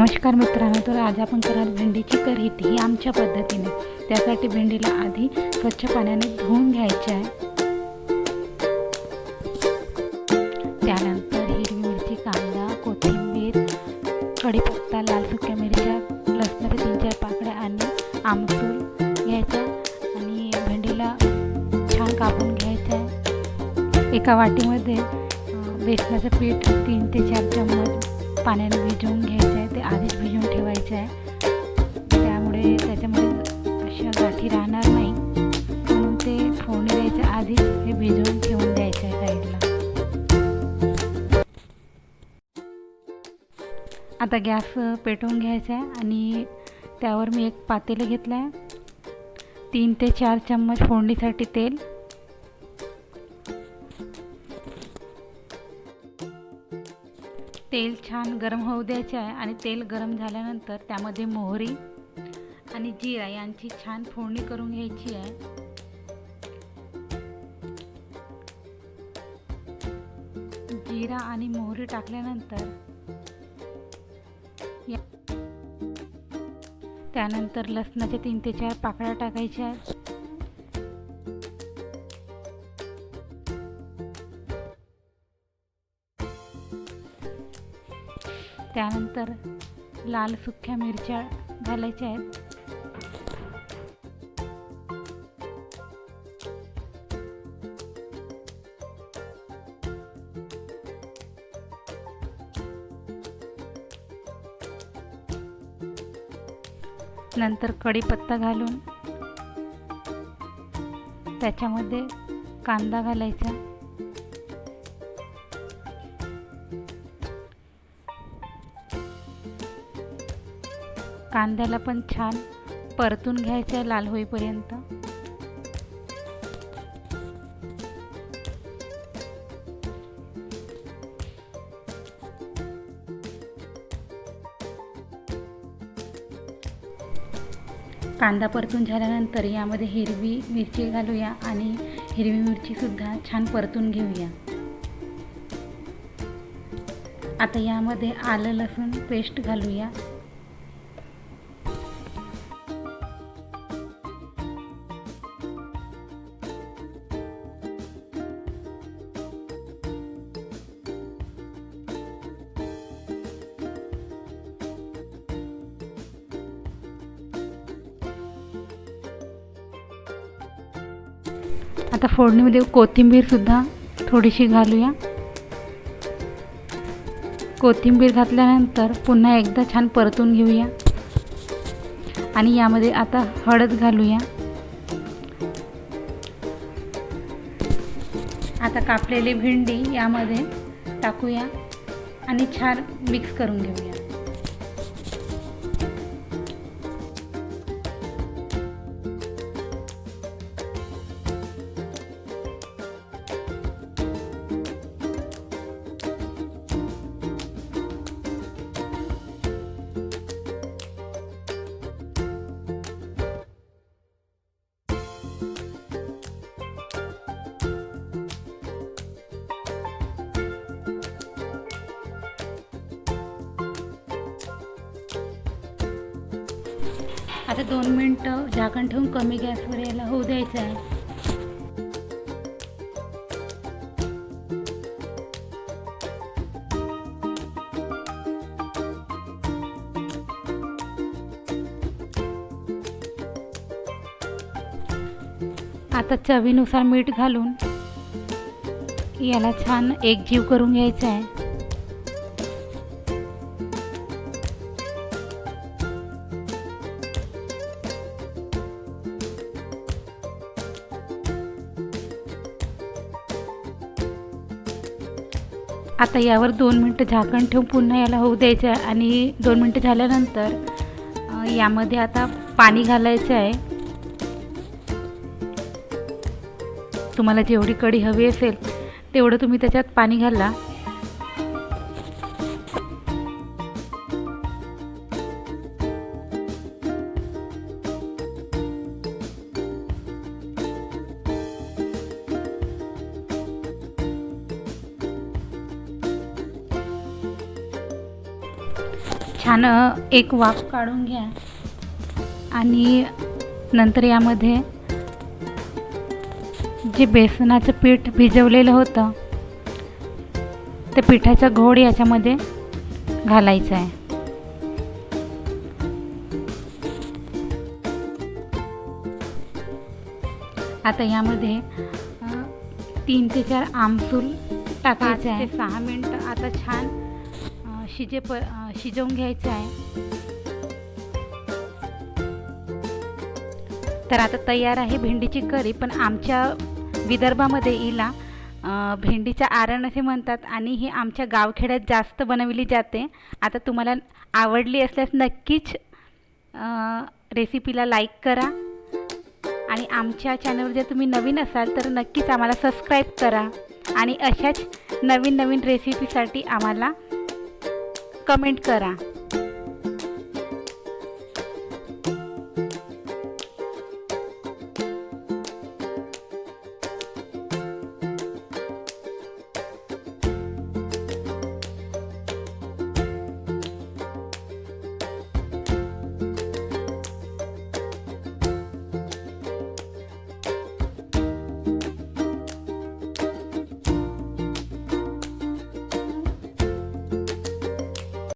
नमस्कार मित्रांनो, तर आज आपण कराल भेंडीची कढी ही आमच्या पद्धतीने। त्यासाठी भेंडीला आधी स्वच्छ पाण्याने धुवून घ्यायचे आहे। त्यानंतर हिरवी मिरची, कांदा, कोथिंबीर, कढीपत्ता, लाल सुक्या मिरच्या, लसणाच्या 3-4 पाकळ्या आणि आमसूल घ्यायचा आणि भेंडीला छान कापून घ्यायचं आहे। एका वाटीमध्ये बेसनाचं पीठ 3 ते 4 चम्मच पाण्याने भिजवून घ्यायचं आहे। ते आधीच भिजवून ठेवायचं आहे, त्यामुळे त्याच्यामध्ये अशा गाठी राहणार नाही, म्हणून ते फोडणी द्यायच्या आधीच हे भिजवून ठेवून द्यायचं आहे साईडला। आता गॅस पेटवून घ्यायचा आहे आणि त्यावर मी एक पातेलं घेतलं आहे। 3 ते 4 चम्मच फोडणीसाठी तेल, तेल छान गरम होऊ द्यायचे आहे आणि तेल गरम झाल्यानंतर त्यामध्ये मोहरी आणि जिरा यांची छान फोडणी करून घ्यायची आहे। जिरा आणि मोहरी टाकल्यानंतर त्यानंतर लसणाच्या 3 ते 4 पाकळ्या टाकायच्या आहेत। त्यानंतर लाल सुक्या मिरच्या घालायच्या आहेत। नंतर कढीपत्ता घालून त्याच्यामध्ये कांदा घालायचा। कांद्याला पण छान परतून घ्यायचं लाल होईपर्यंत। कांदा परतून झाल्यानंतर यामध्ये हिरवी मिरची घालूया आणि हिरवी मिरची सुद्धा छान परतून घेऊया। आता यामध्ये आलं लसूण पेस्ट घालूया। आता फोडणीमध्ये कोथिंबीर सुद्धा थोडीशी घालूया। कोथिंबीर घातल्यानंतर पुन्हा एकदा छान परतून घेऊया आणि यामध्ये आता हळद घालूया। आता कापलेली भेंडी यामध्ये टाकूया आणि छान मिक्स करून घेऊया। आता 2 मिनिटं झाकण ठेवून कमी गॅसवर याला होऊ द्यायचं आहे। आता चवीनुसार मीठ घालून याला छान एकजीव करून घ्यायचं आहे। आता यावर 2 मिनिटं झाकण ठेवून पुन्हा याला होऊ द्यायचं आहे आणि 2 मिनिटं झाल्यानंतर यामध्ये आता पाणी घालायचं आहे। तुम्हाला जेवढी कढी हवी असेल तेवढं तुम्ही त्याच्यात पाणी घाला। छान एक वाफ काढून घ्या आणि नंतर यामध्ये जे बेसनाचं पीठ भिजवलेलं होतं ते पिठाचा घोळ याच्यामध्ये घालायचा आहे. आता यामध्ये 3 ते 4 आमसूल टाकायचे आहे. 6 मिनिटं आता छान शिजवून घ्यायचं आहे. तर आता तयार आहे भेंडीची करी. पण आमच्या विदर्भामध्ये हिला भेंडीचा आरण असे म्हणतात आणि ही आमच्या गावखेड्यात जास्त बनवली जाते. आता तुम्हाला आवडली असल्यास नक्कीच रेसिपीला लाईक करा आणि आमच्या चॅनलवर जर तुम्ही नवीन असाल तर नक्कीच आम्हाला सबस्क्राईब करा आणि अशाच नवीन नवीन रेसिपीसाठी आम्हाला कमेंट करा.